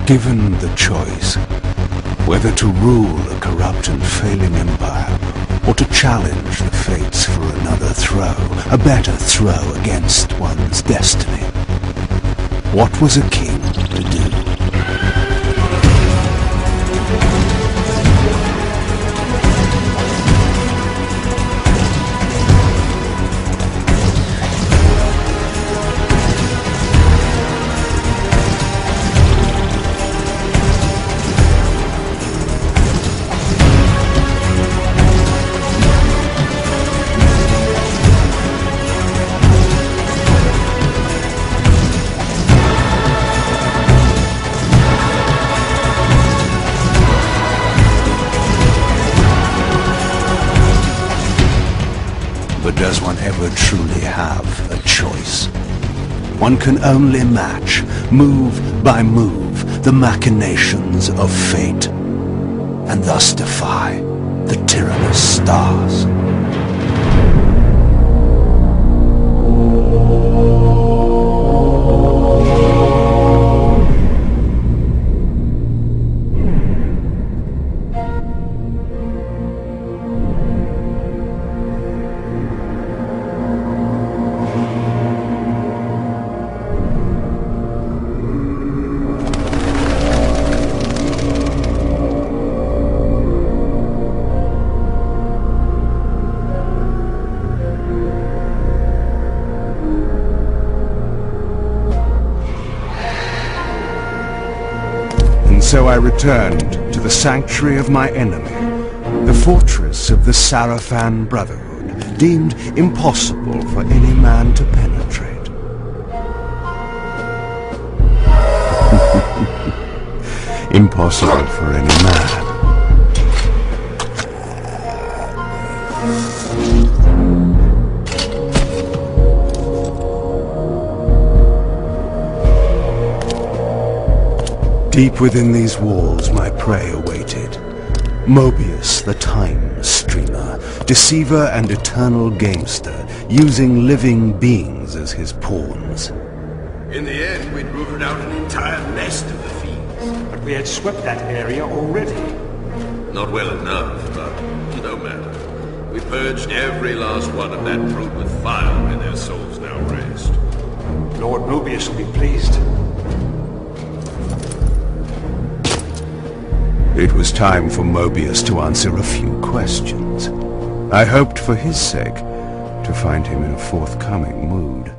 Given the choice, whether to rule a corrupt and failing empire, or to challenge the fates for another throw, a better throw against one's destiny, what was a king to do? But does one ever truly have a choice? One can only match, move by move, the machinations of fate, and thus defy the tyrannous stars. So I returned to the sanctuary of my enemy, the fortress of the Sarafan Brotherhood, deemed impossible for any man to penetrate. Impossible for any man. Deep within these walls my prey awaited. Mobius, the time streamer, deceiver and eternal gamester, using living beings as his pawns. In the end, we'd rooted out an entire nest of the fiends. But we had swept that area already. Not well enough, but no matter. We purged every last one of that brood with fire, and their souls now rest. Lord Mobius will be pleased. It was time for Mobius to answer a few questions. I hoped for his sake to find him in a forthcoming mood.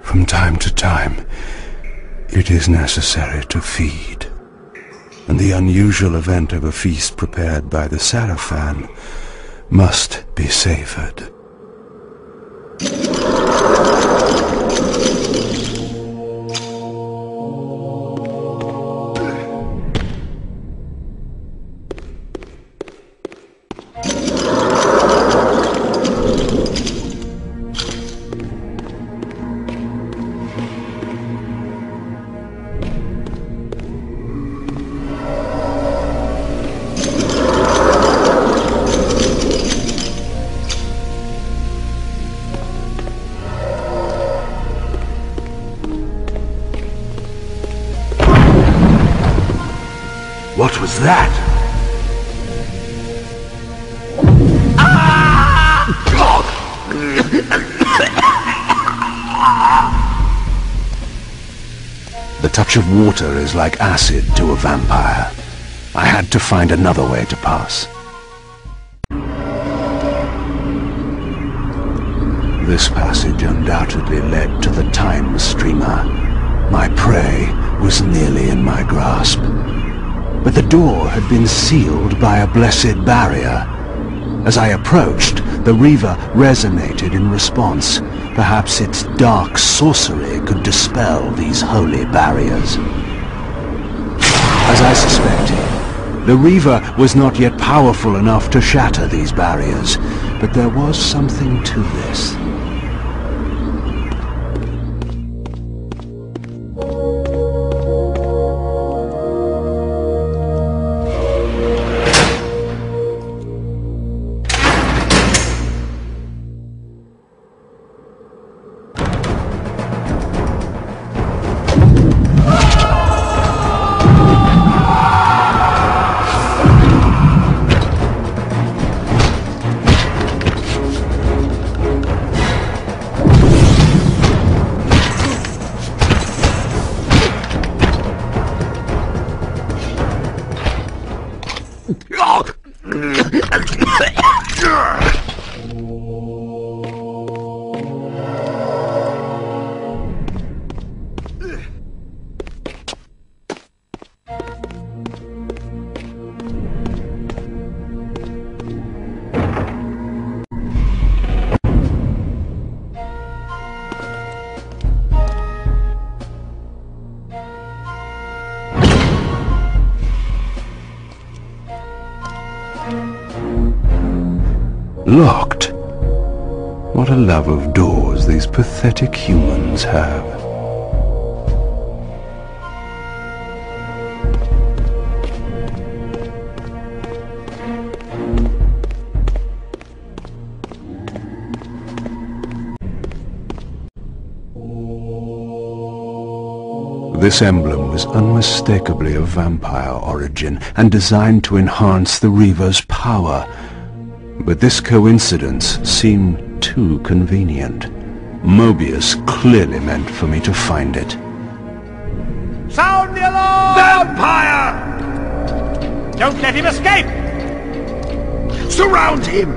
From time to time, it is necessary to feed, and the unusual event of a feast prepared by the Sarafan must be savored. What was that? The touch of water is like acid to a vampire. I had to find another way to pass. This passage undoubtedly led to the time streamer. My prey was nearly in my grasp. But the door had been sealed by a blessed barrier. As I approached, the Reaver resonated in response. Perhaps its dark sorcery could dispel these holy barriers. As I suspected, the Reaver was not yet powerful enough to shatter these barriers, but there was something to this. Locked. What a love of doors these pathetic humans have. This emblem was unmistakably of vampire origin and designed to enhance the Reaver's power. But this coincidence seemed too convenient. Mobius clearly meant for me to find it. Sound the alarm! Vampire! Don't let him escape! Surround him!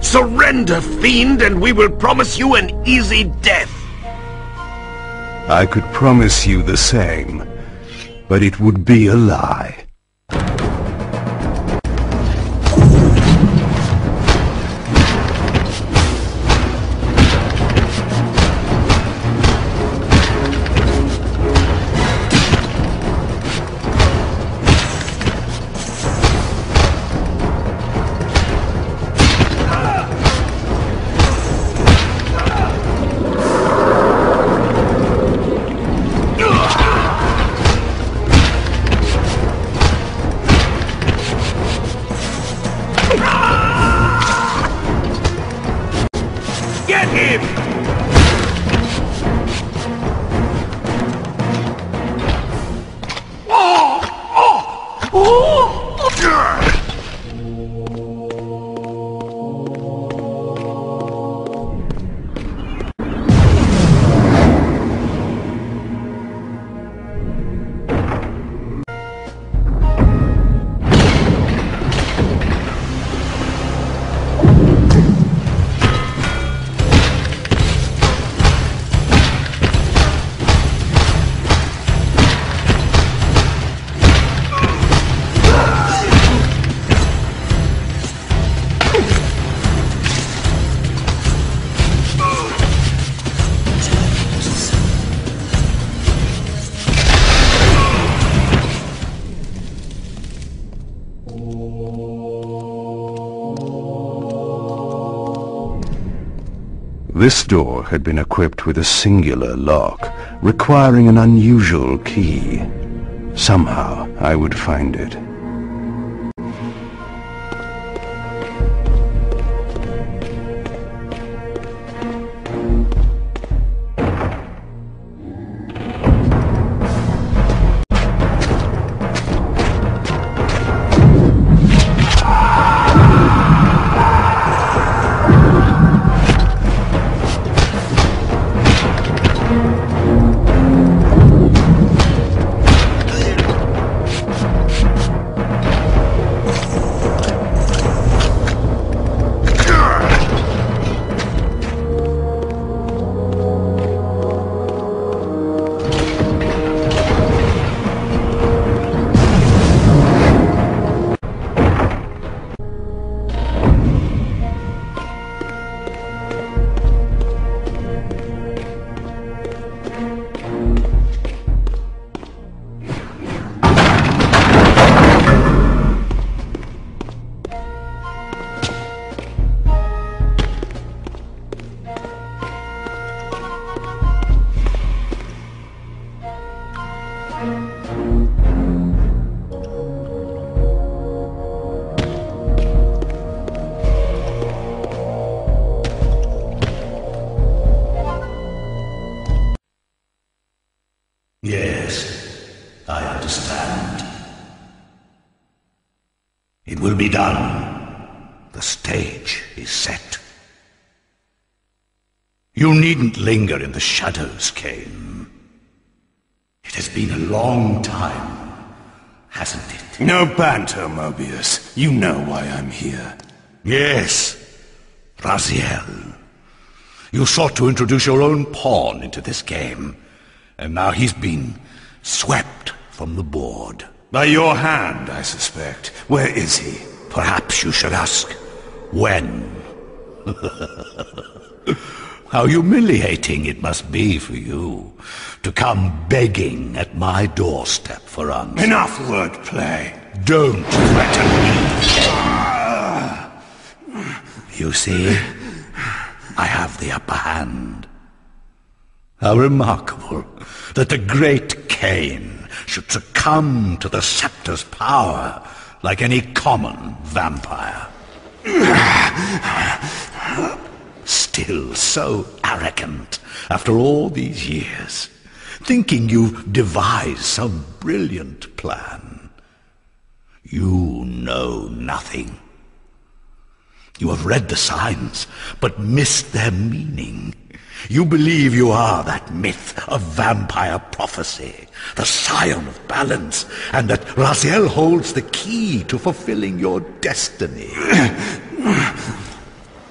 Surrender, fiend, and we will promise you an easy death! I could promise you the same, but it would be a lie. Get him! This door had been equipped with a singular lock, requiring an unusual key. Somehow I would find it. understand. It will be done. The stage is set. You needn't linger in the shadows, Kain. It has been a long time, hasn't it? No banter, Mobius. You know why I'm here. Yes, Raziel. You sought to introduce your own pawn into this game, and now he's been swept from the board. By your hand, I suspect. Where is he? Perhaps you should ask, when? How humiliating it must be for you to come begging at my doorstep for answers. Enough wordplay. Don't threaten me. You see, I have the upper hand. How remarkable that the great Kain should succumb to the scepter's power like any common vampire. Still so arrogant after all these years, thinking you've devised some brilliant plan. You know nothing. You have read the signs, but missed their meaning. You believe you are that myth of vampire prophecy, the scion of balance, and that Raziel holds the key to fulfilling your destiny.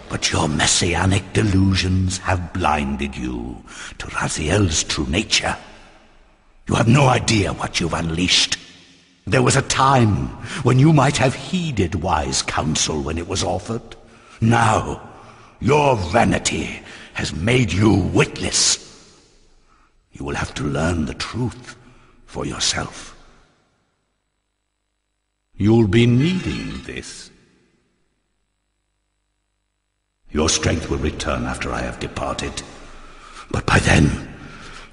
But your messianic delusions have blinded you to Raziel's true nature. You have no idea what you've unleashed. There was a time when you might have heeded wise counsel when it was offered. Now, your vanity has made you witless. You will have to learn the truth for yourself. You'll be needing this. Your strength will return after I have departed. But by then,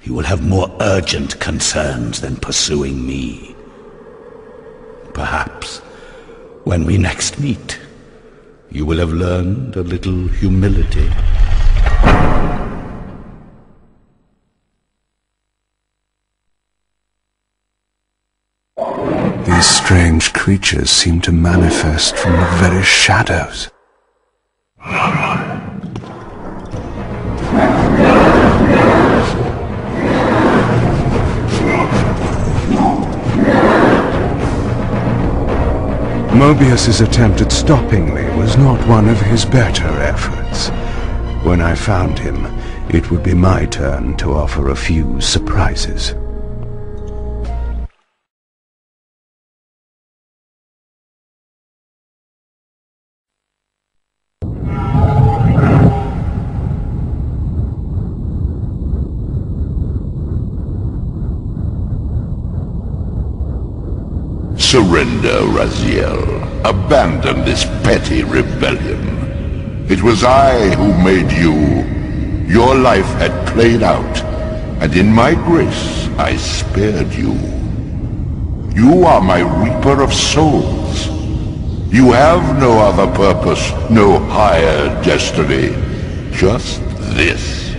you will have more urgent concerns than pursuing me. Perhaps, when we next meet, you will have learned a little humility. These strange creatures seem to manifest from the very shadows. Mobius's attempt at stopping me was not one of his better efforts. When I found him, it would be my turn to offer a few surprises. Surrender, Raziel. Abandon this petty rebellion. It was I who made you. Your life had played out, and in my grace I spared you. You are my reaper of souls. You have no other purpose, no higher destiny. Just this.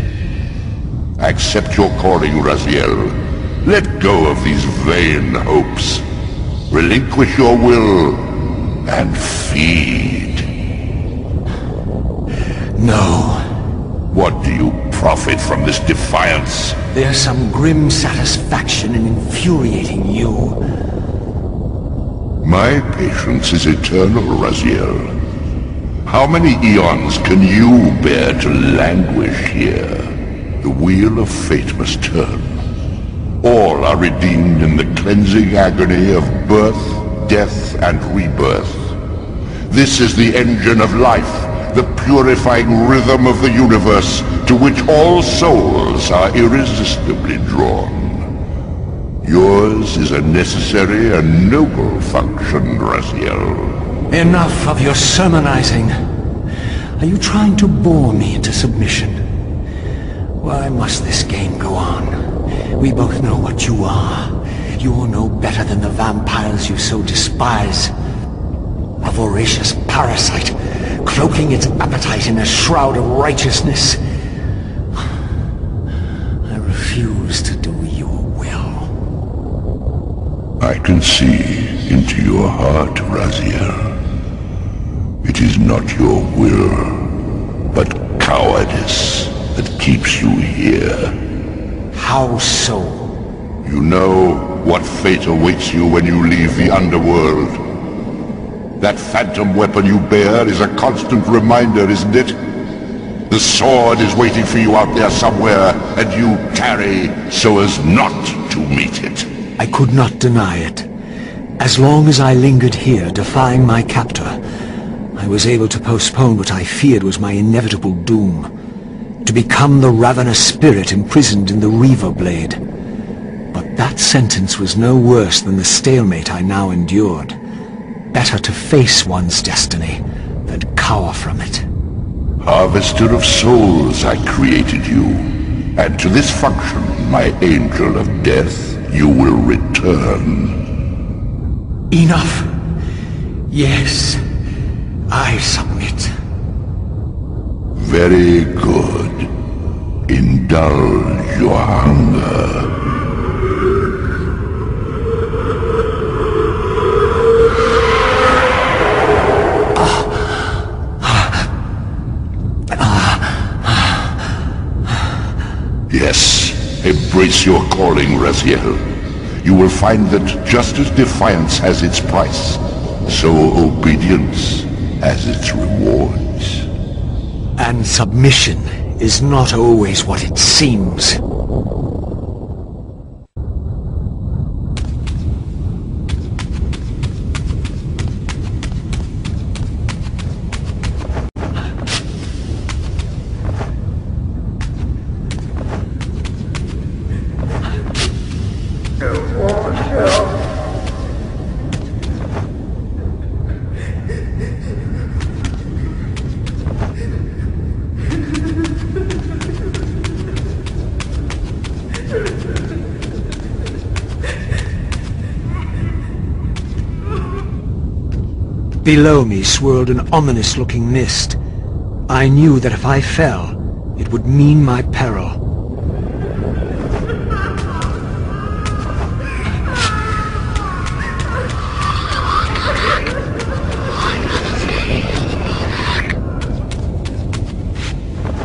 Accept your calling, Raziel. Let go of these vain hopes. Relinquish your will, and feed. No. What do you profit from this defiance? There's some grim satisfaction in infuriating you. My patience is eternal, Raziel. How many eons can you bear to languish here? The wheel of fate must turn. All are redeemed in the cleansing agony of birth, death, and rebirth. This is the engine of life, the purifying rhythm of the universe, to which all souls are irresistibly drawn. Yours is a necessary and noble function, Raziel. Enough of your sermonizing. Are you trying to bore me into submission? Why must this game go on? We both know what you are. You're no better than the vampires you so despise. A voracious parasite, cloaking its appetite in a shroud of righteousness. I refuse to do your will. I can see into your heart, Raziel. It is not your will, but cowardice that keeps you here. How so? You know what fate awaits you when you leave the underworld. That phantom weapon you bear is a constant reminder, isn't it? The sword is waiting for you out there somewhere, and you tarry so as not to meet it. I could not deny it. As long as I lingered here, defying my captor, I was able to postpone what I feared was my inevitable doom. To become the ravenous spirit imprisoned in the Reaver Blade. But that sentence was no worse than the stalemate I now endured. Better to face one's destiny than cower from it. Harvester of souls, I created you. And to this function, my angel of death, you will return. Enough. Yes, I submit. Very good. Indulge your hunger. Yes, embrace your calling, Raziel. You will find that just as defiance has its price, so obedience has its rewards. And submission is not always what it seems. Below me swirled an ominous-looking mist. I knew that if I fell, it would mean my peril.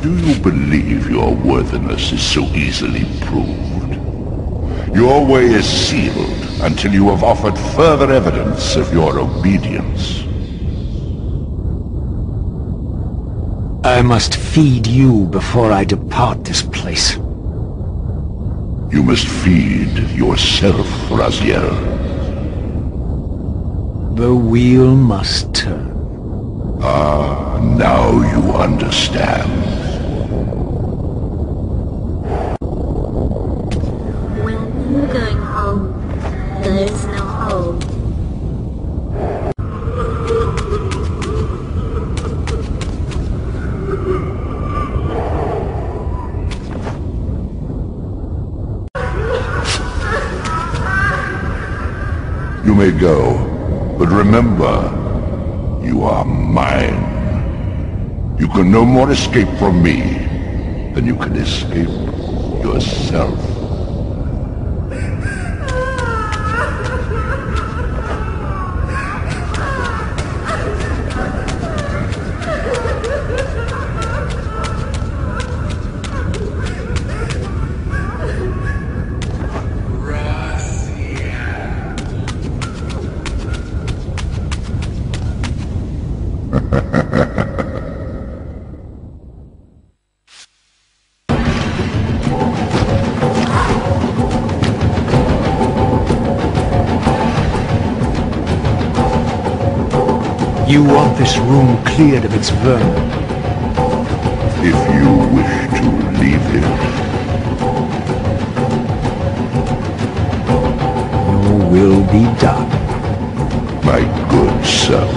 Do you believe your worthiness is so easily proved? Your way is sealed until you have offered further evidence of your obedience. I must feed you before I depart this place. You must feed yourself, Raziel. The wheel must turn. Ah, now you understand. When you're going home, there's no home. You may go, but remember, you are mine. You can no more escape from me than you can escape yourself. You want this room cleared of its vermin. If you wish to leave it, Your will be done. my good son.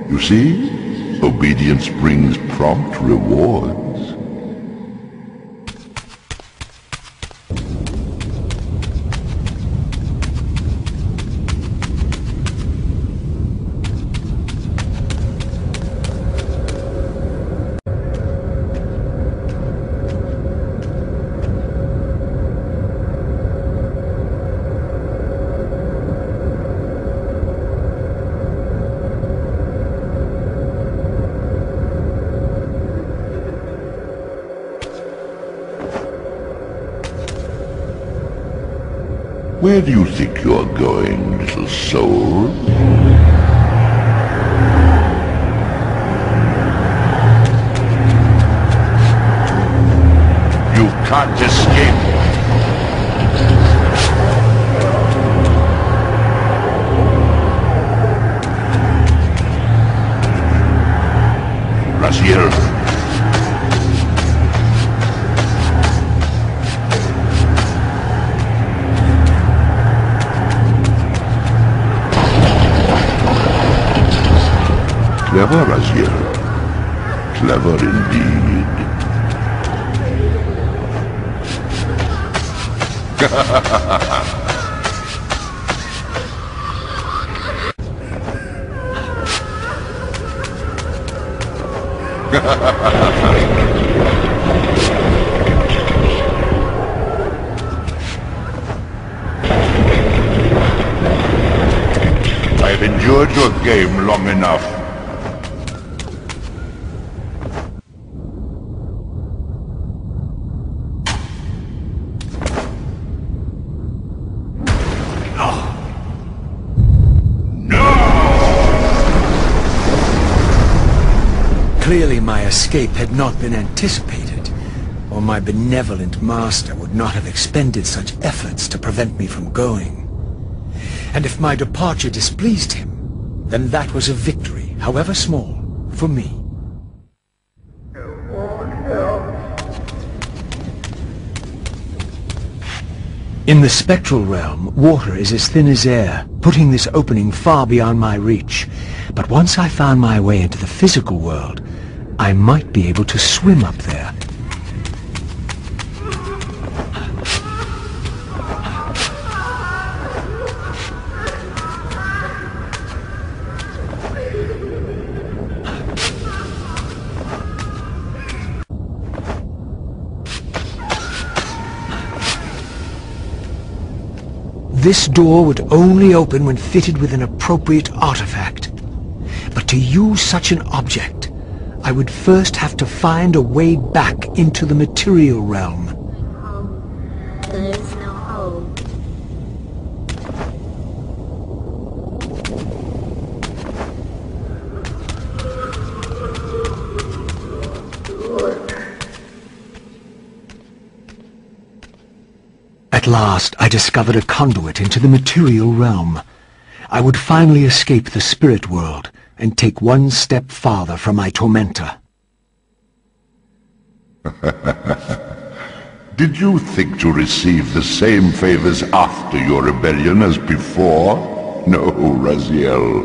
You see? Obedience brings prompt rewards. Where do you think you're going, little soul? You can't escape. Raziel. Clever, Raziel. Clever indeed. I've endured your game long enough. Clearly my escape had not been anticipated, or my benevolent master would not have expended such efforts to prevent me from going. And if my departure displeased him, then that was a victory, however small, for me. In the spectral realm, water is as thin as air, putting this opening far beyond my reach. But once I found my way into the physical world, I might be able to swim up there. This door would only open when fitted with an appropriate artifact. But to use such an object, I would first have to find a way back into the material realm. There is no hope. At last, I discovered a conduit into the material realm. I would finally escape the spirit world and take one step farther from my tormentor. Did you think to receive the same favors after your rebellion as before? No, Raziel.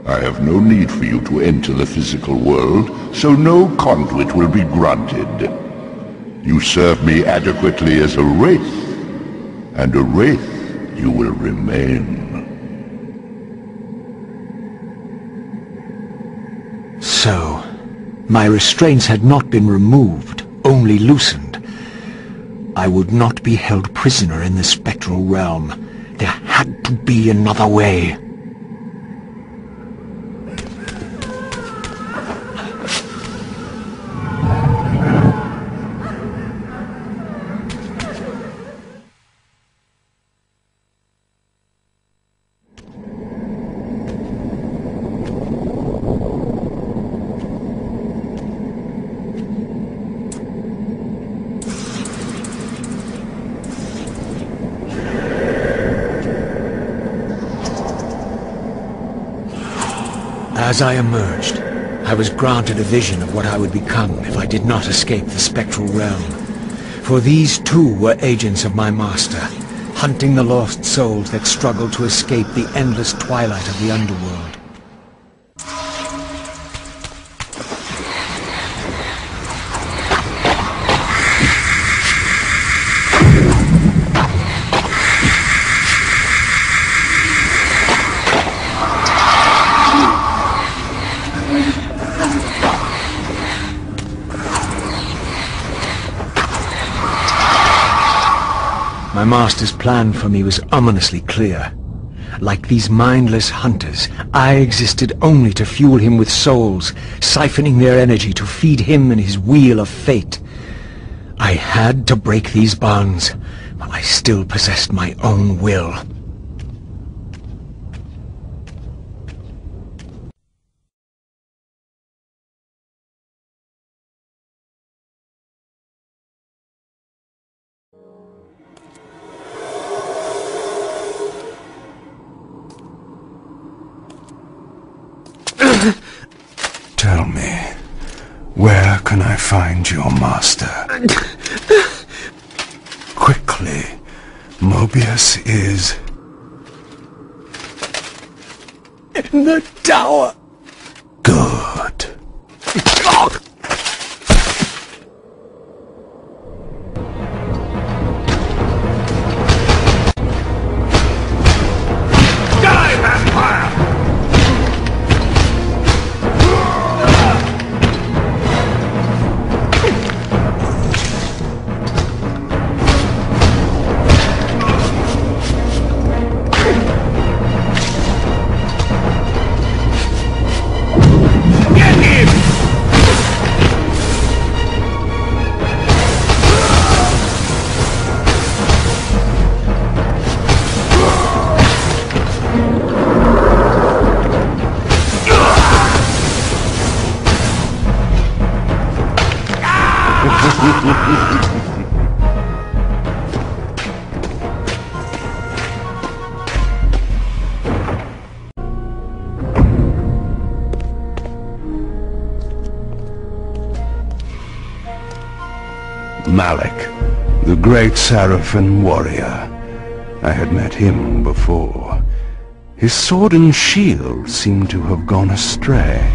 I have no need for you to enter the physical world, so no conduit will be granted. You serve me adequately as a wraith, and a wraith you will remain. So, my restraints had not been removed, only loosened. I would not be held prisoner in the spectral realm. There had to be another way. As I emerged, I was granted a vision of what I would become if I did not escape the spectral realm. For these too were agents of my master, hunting the lost souls that struggled to escape the endless twilight of the underworld. master's plan for me was ominously clear. Like these mindless hunters, I existed only to fuel him with souls, siphoning their energy to feed him and his wheel of fate. I had to break these bonds, while I still possessed my own will. Tell me, where can I find your master? Quickly, Mobius is... in the tower! Good. Malik, the great Sarafan warrior. I had met him before. His sword and shield seemed to have gone astray.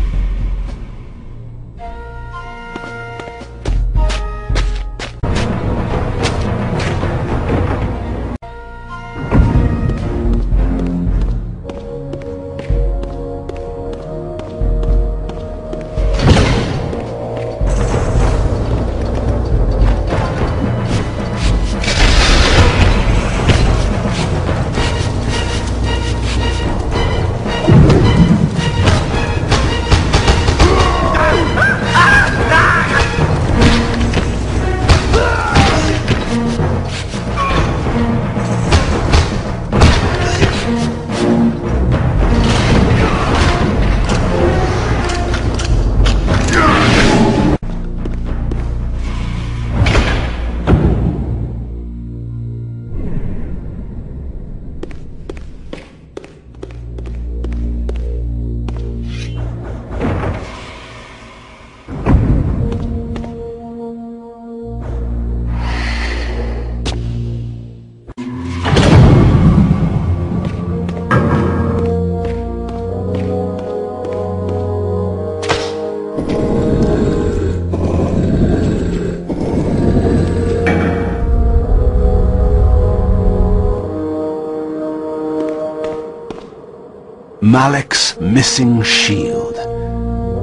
Malik's missing shield.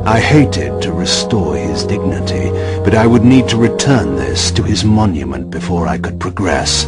I hated to restore his dignity, but I would need to return this to his monument before I could progress.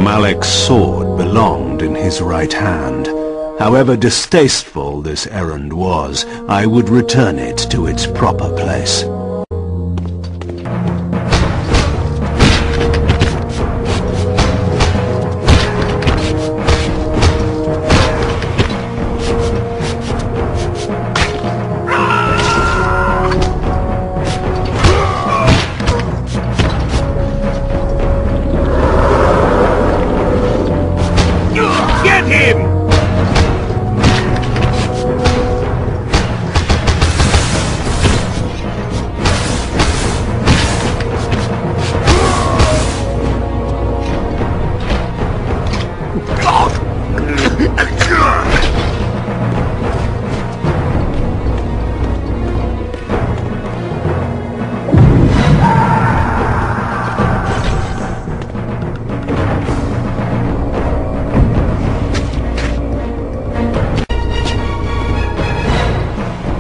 Malek's sword belonged in his right hand. However distasteful this errand was, I would return it to its proper place. Get him!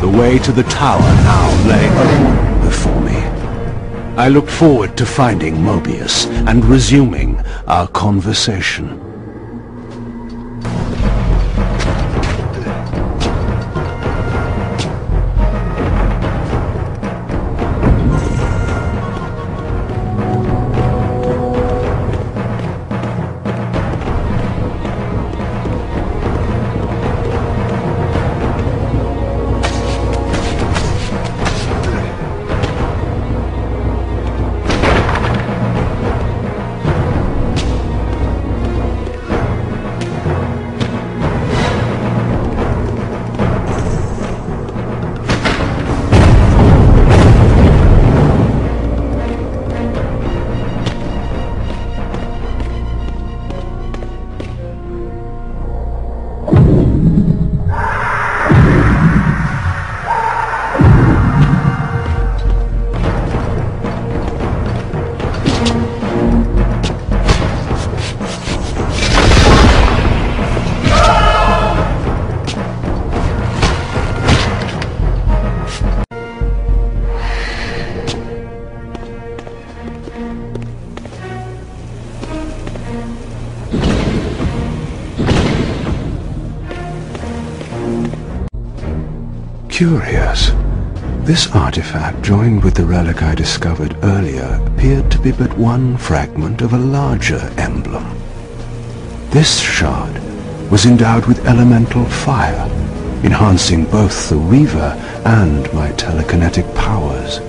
The way to the tower now lay open before me. I looked forward to finding Mobius and resuming our conversation. Curious. This artifact, joined with the relic I discovered earlier, appeared to be but one fragment of a larger emblem. This shard was endowed with elemental fire, enhancing both the Weaver and my telekinetic powers.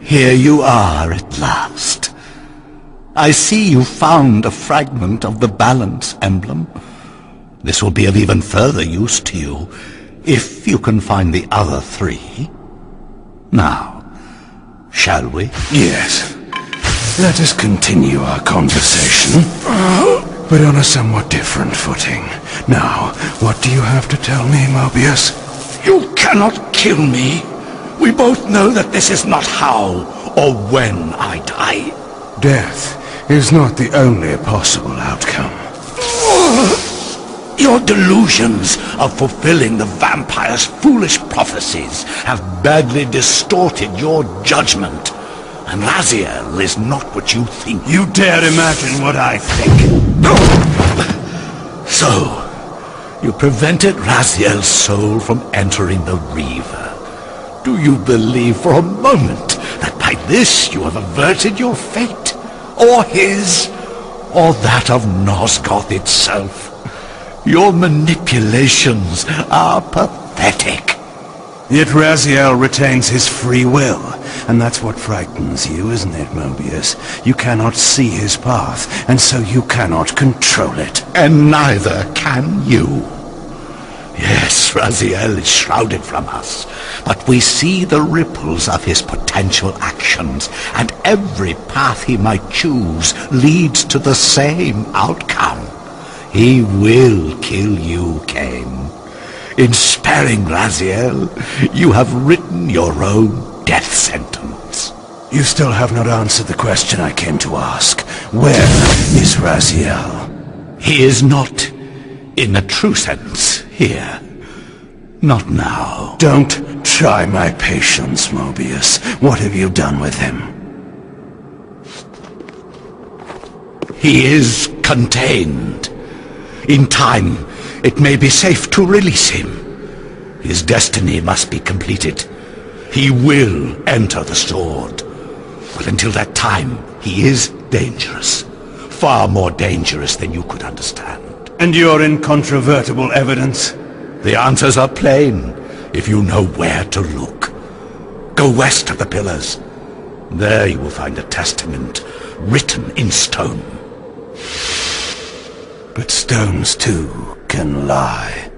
Here you are at last. I see you found a fragment of the balance emblem. This will be of even further use to you, if you can find the other three. Now, shall we? Yes. Let us continue our conversation, but on a somewhat different footing. Now, what do you have to tell me, Mobius? You cannot kill me. We both know that this is not how or when I die. Death is not the only possible outcome. Your delusions of fulfilling the vampire's foolish prophecies have badly distorted your judgment. And Raziel is not what you think. You dare imagine what I think? So, you prevented Raziel's soul from entering the Reaver. Do you believe for a moment that by this you have averted your fate? Or his? Or that of Nosgoth itself? Your manipulations are pathetic. Yet Raziel retains his free will, and that's what frightens you, isn't it, Mobius? You cannot see his path, and so you cannot control it. And neither can you. Yes, Raziel is shrouded from us, but we see the ripples of his potential actions, and every path he might choose leads to the same outcome. He will kill you, Kain. In sparing Raziel, you have written your own death sentence. You still have not answered the question I came to ask. Where is Raziel? He is not, in a true sense, here. Not now. Don't try my patience, Mobius. What have you done with him? He is contained. In time, it may be safe to release him. His destiny must be completed. He will enter the sword. But until that time, he is dangerous. Far more dangerous than you could understand. And your incontrovertible evidence? The answers are plain, if you know where to look. Go west of the pillars. There you will find a testament, written in stone. But stones, too, can lie.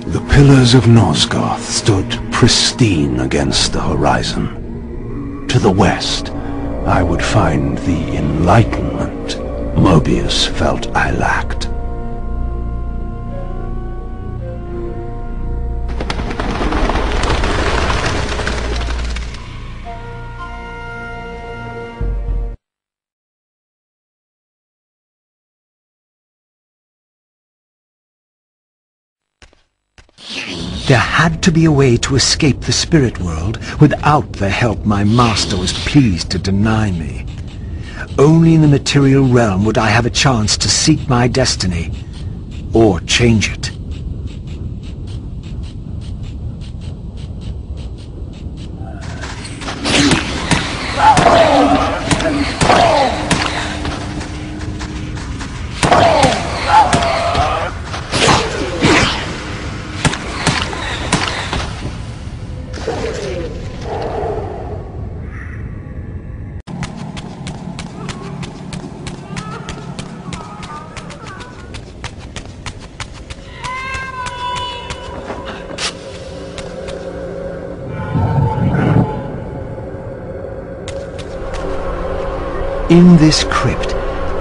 The pillars of Nosgoth stood pristine against the horizon. To the west, I would find the enlightenment Mobius felt I lacked. There had to be a way to escape the spirit world without the help my master was pleased to deny me. Only in the material realm would I have a chance to seek my destiny, or change it. In this crypt,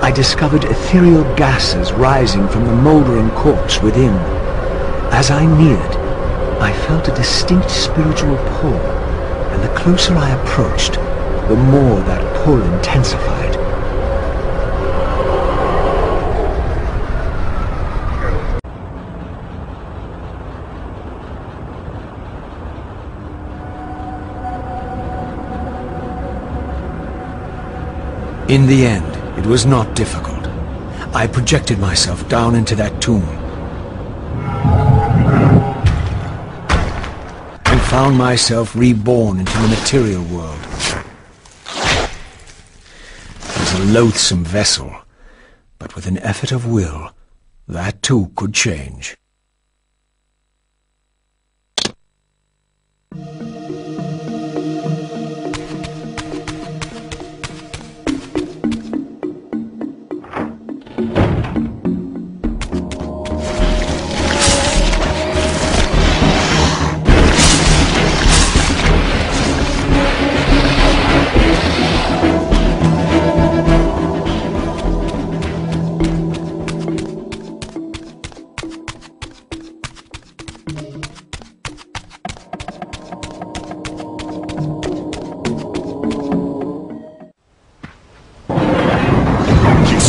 I discovered ethereal gases rising from the mouldering corpse within. As I neared, I felt a distinct spiritual pull, and the closer I approached, the more that pull intensified. In the end, it was not difficult. I projected myself down into that tomb and found myself reborn into the material world. It was a loathsome vessel, but with an effort of will, that too could change.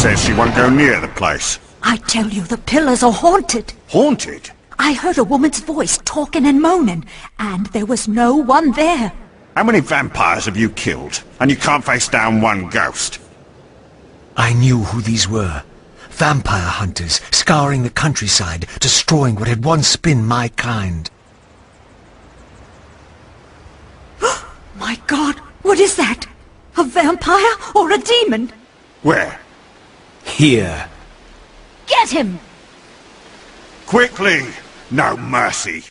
Says she won't go near the place. I tell you, the pillars are haunted. Haunted? I heard a woman's voice talking and moaning, and there was no one there. How many vampires have you killed? And you can't face down one ghost? I knew who these were. Vampire hunters scouring the countryside, destroying what had once been my kind. My God, what is that? A vampire or a demon? Where? Here. Get him! Quickly! No mercy!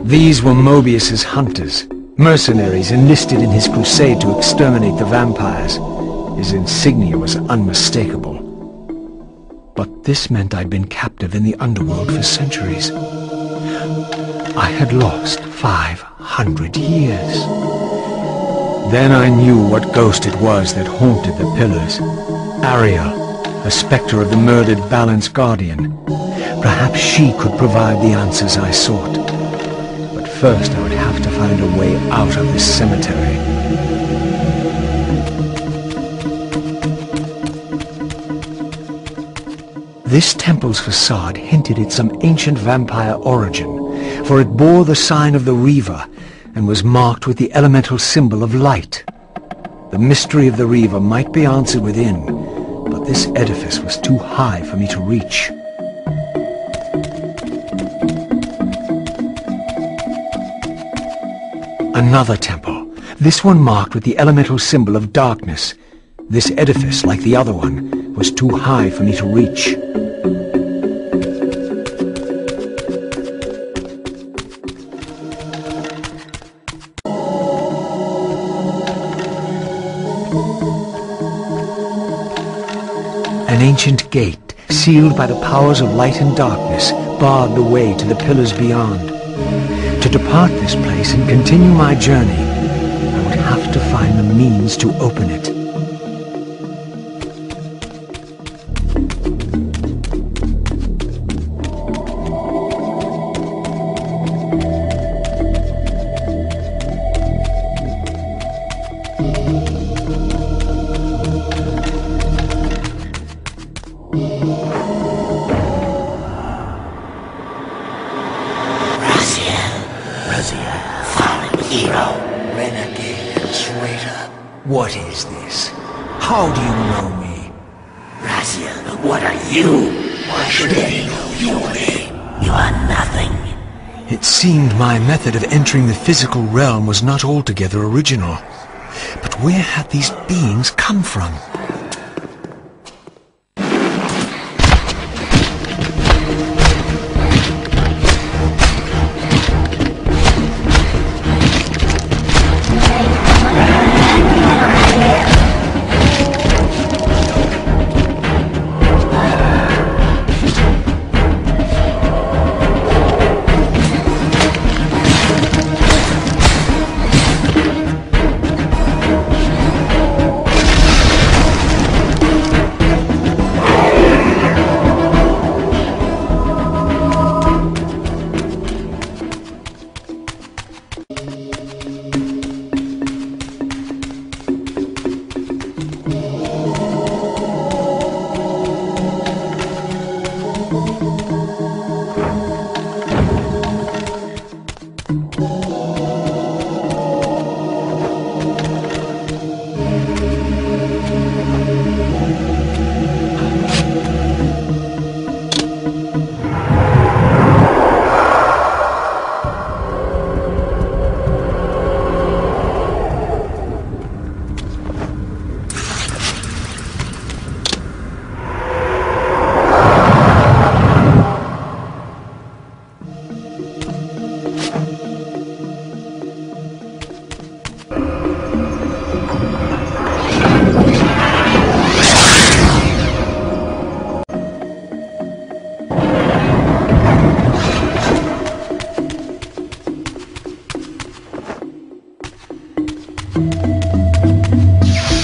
These were Mobius's hunters, mercenaries enlisted in his crusade to exterminate the vampires. His insignia was unmistakable. But this meant I'd been captive in the underworld for centuries. I had lost 500 years. Then I knew what ghost it was that haunted the pillars. Ariel, a spectre of the murdered Balance Guardian. Perhaps she could provide the answers I sought. But first I would have to find a way out of this cemetery. This temple's facade hinted at some ancient vampire origin, for it bore the sign of the Reaver and was marked with the elemental symbol of light. The mystery of the Reaver might be answered within, but this edifice was too high for me to reach. Another temple, this one marked with the elemental symbol of darkness. This edifice, like the other one, was too high for me to reach. An ancient gate, sealed by the powers of light and darkness, barred the way to the pillars beyond. To depart this place and continue my journey, I would have to find the means to open it. What is this? How do you know me? Raziel, what are you? Why should they know your name? You are nothing. It seemed my method of entering the physical realm was not altogether original. But where had these beings come from?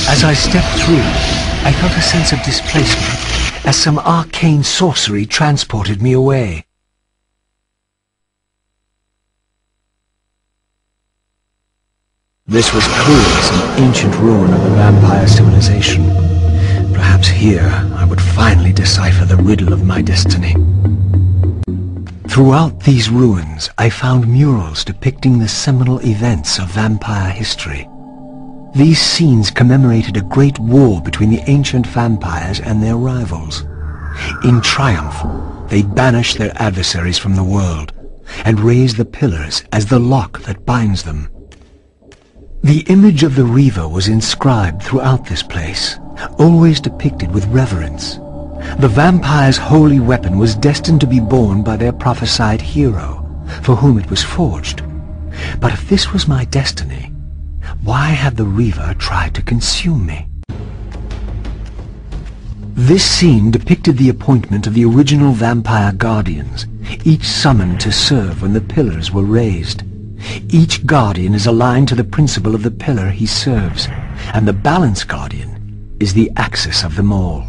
As I stepped through, I felt a sense of displacement as some arcane sorcery transported me away. This was clearly some ancient ruin of the vampire civilization. Perhaps here I would finally decipher the riddle of my destiny. Throughout these ruins, I found murals depicting the seminal events of vampire history. These scenes commemorated a great war between the ancient vampires and their rivals. In triumph, they banished their adversaries from the world and raised the pillars as the lock that binds them. The image of the Reaver was inscribed throughout this place, always depicted with reverence. The vampire's holy weapon was destined to be borne by their prophesied hero, for whom it was forged. But if this was my destiny, why had the Reaver tried to consume me? This scene depicted the appointment of the original vampire guardians, each summoned to serve when the pillars were raised. Each guardian is aligned to the principle of the pillar he serves, and the balance guardian is the axis of them all.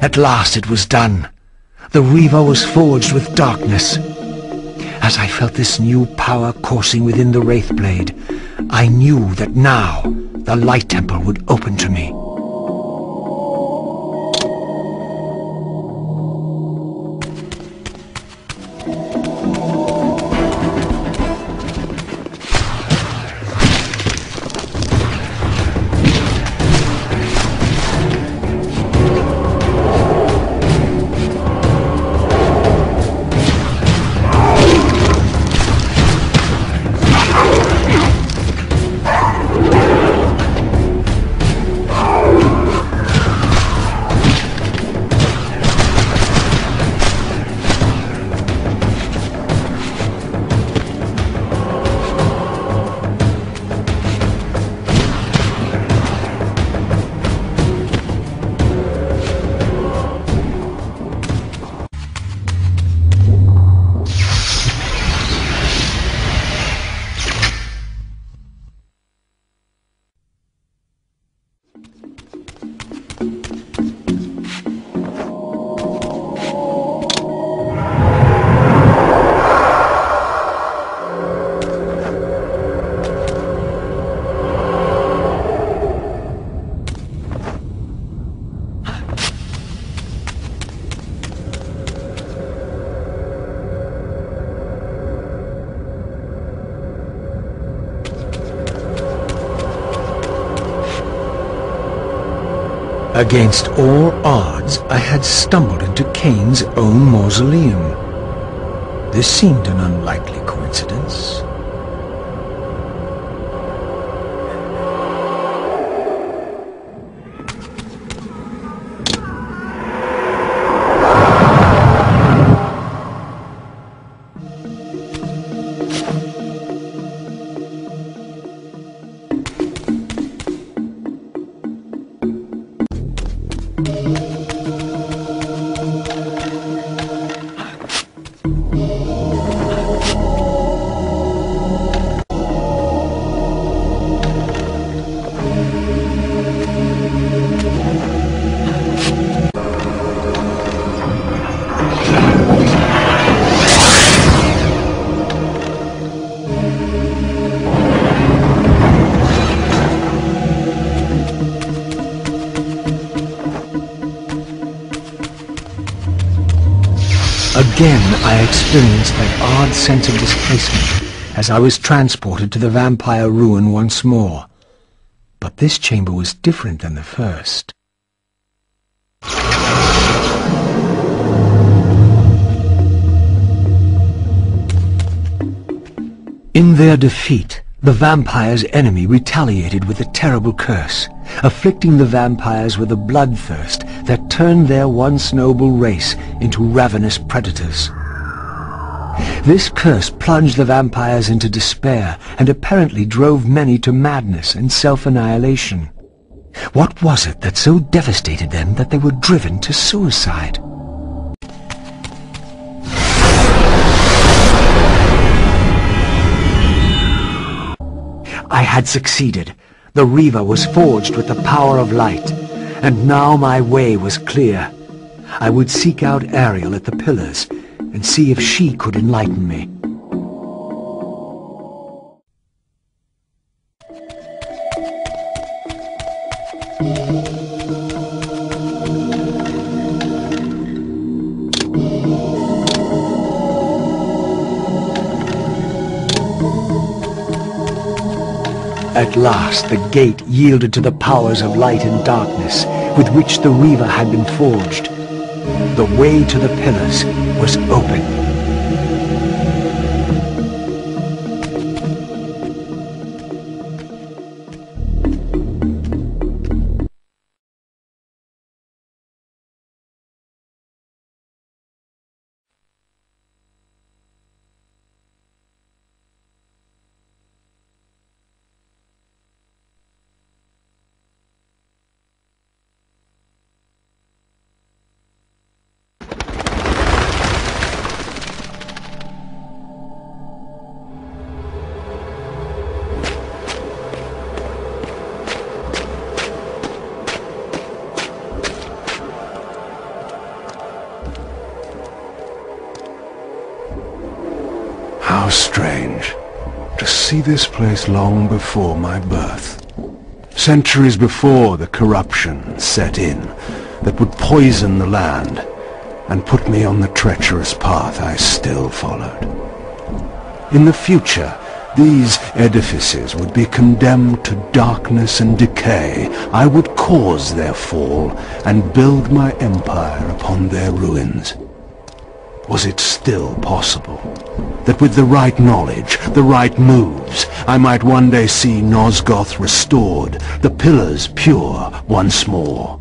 At last it was done. The Reaver was forged with darkness. As I felt this new power coursing within the Wraithblade, I knew that now the Light Temple would open to me. Against all odds, I had stumbled into Kain's own mausoleum. This seemed an unlikely coincidence. Again, I experienced that odd sense of displacement as I was transported to the vampire ruin once more. But this chamber was different than the first. In their defeat, the vampire's enemy retaliated with a terrible curse, afflicting the vampires with a bloodthirst that turned their once noble race into ravenous predators. This curse plunged the vampires into despair and apparently drove many to madness and self-annihilation. What was it that so devastated them that they were driven to suicide? I had succeeded. The Reaver was forged with the power of light, and now my way was clear. I would seek out Ariel at the pillars and see if she could enlighten me. At last, the gate yielded to the powers of light and darkness with which the Reaver had been forged. The way to the pillars was open. How strange to see this place long before my birth. Centuries before the corruption set in that would poison the land and put me on the treacherous path I still followed. In the future, these edifices would be condemned to darkness and decay. I would cause their fall and build my empire upon their ruins. Was it still possible that with the right knowledge, the right moves, I might one day see Nosgoth restored, the pillars pure once more?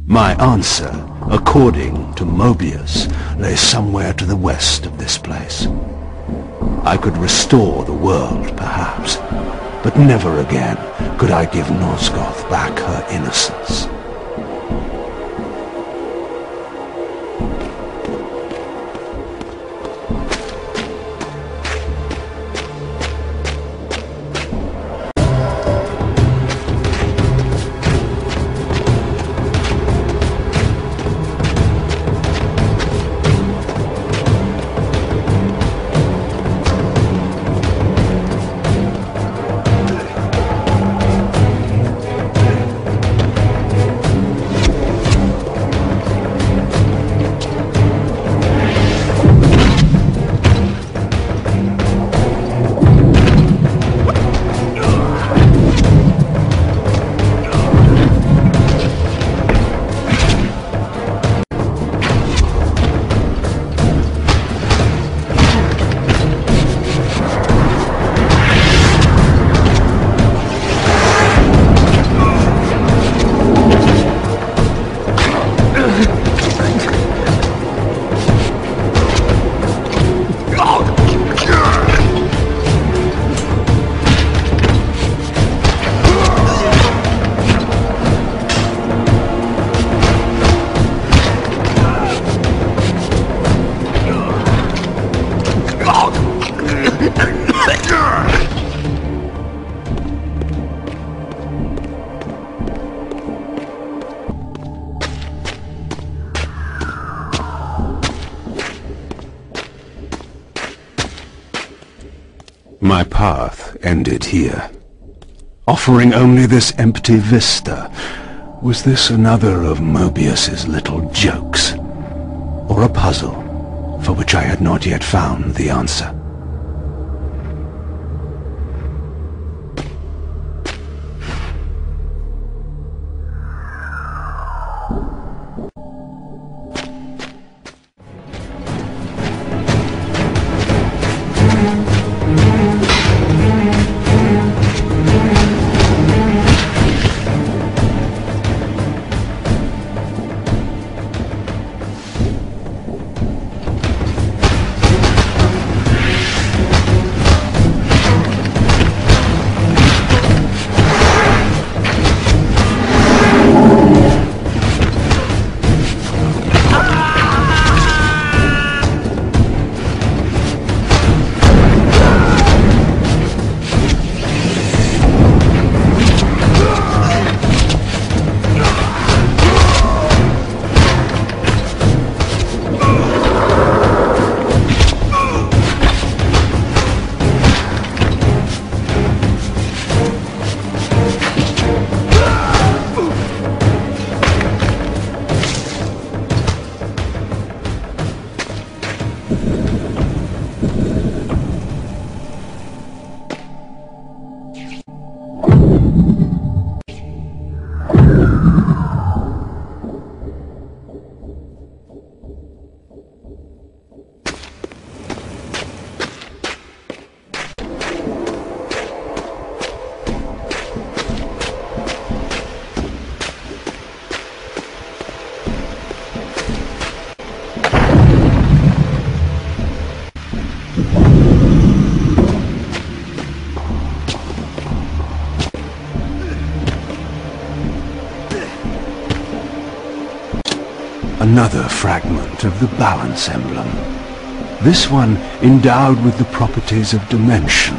My answer, according to Mobius, lay somewhere to the west of this place. I could restore the world, perhaps, but never again could I give Nosgoth back her innocence. My path ended here, offering only this empty vista. Was this another of Mobius's little jokes? Or a puzzle? for which I had not yet found the answer. Another fragment of the balance emblem. This one endowed with the properties of dimension.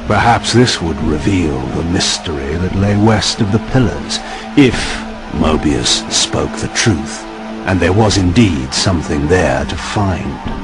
Perhaps this would reveal the mystery that lay west of the pillars, if Mobius spoke the truth, and there was indeed something there to find.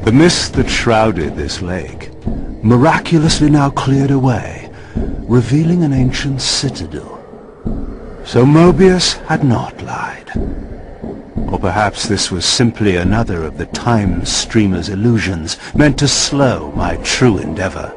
The mist that shrouded this lake miraculously now cleared away, revealing an ancient citadel. So Mobius had not lied. Or perhaps this was simply another of the time streamer's illusions, meant to slow my true endeavor.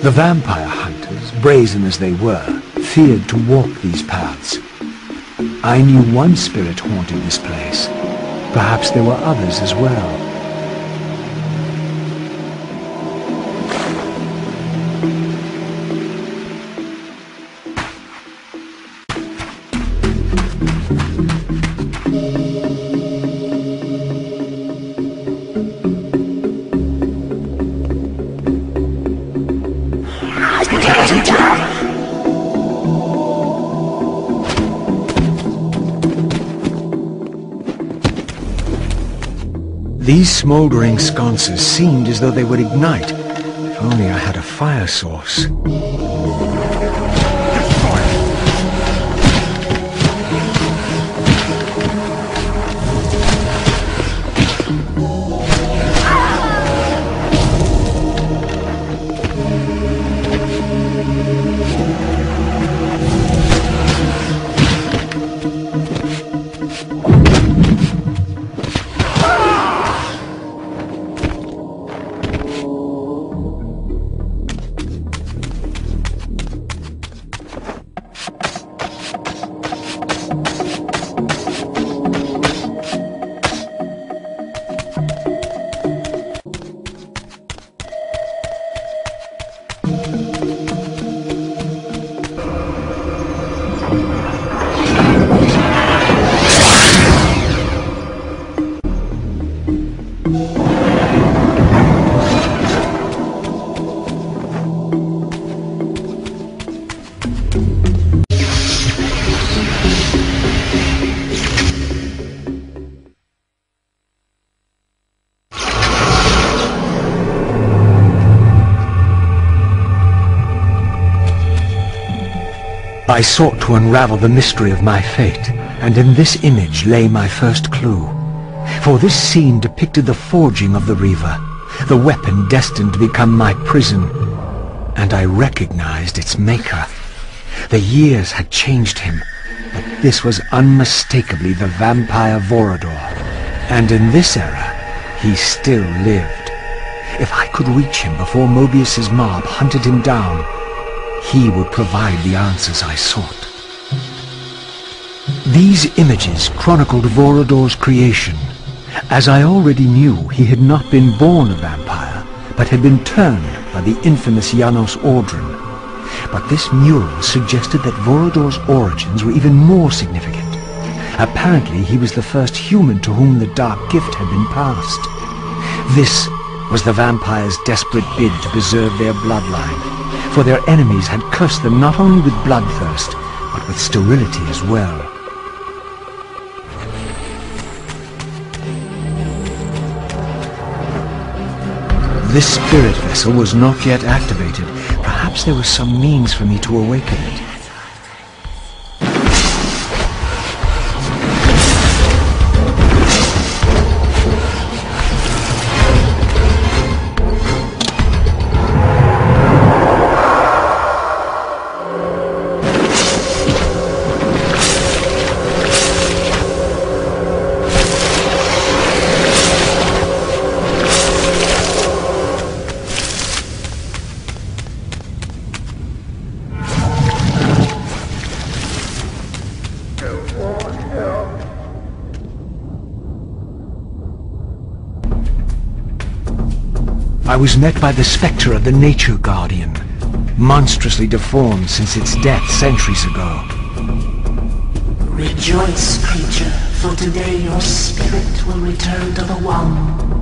The vampire hunters, brazen as they were, feared to walk these paths. I knew one spirit haunted this place. Perhaps there were others as well. These smoldering sconces seemed as though they would ignite, if only I had a fire source. I sought to unravel the mystery of my fate, and in this image lay my first clue. For this scene depicted the forging of the Reaver, the weapon destined to become my prison, and I recognized its maker. The years had changed him, but this was unmistakably the vampire Vorador, and in this era, he still lived. If I could reach him before Mobius's mob hunted him down, he would provide the answers I sought. These images chronicled Vorador's creation. As I already knew, he had not been born a vampire, but had been turned by the infamous Janos Audron. But this mural suggested that Vorador's origins were even more significant. Apparently, he was the first human to whom the dark gift had been passed. This was the vampires' desperate bid to preserve their bloodline, for their enemies had cursed them not only with bloodthirst, but with sterility as well. This spirit vessel was not yet activated. Perhaps there was some means for me to awaken it. I was met by the spectre of the Nature Guardian, monstrously deformed since its death centuries ago. Rejoice, creature, for today your spirit will return to the One.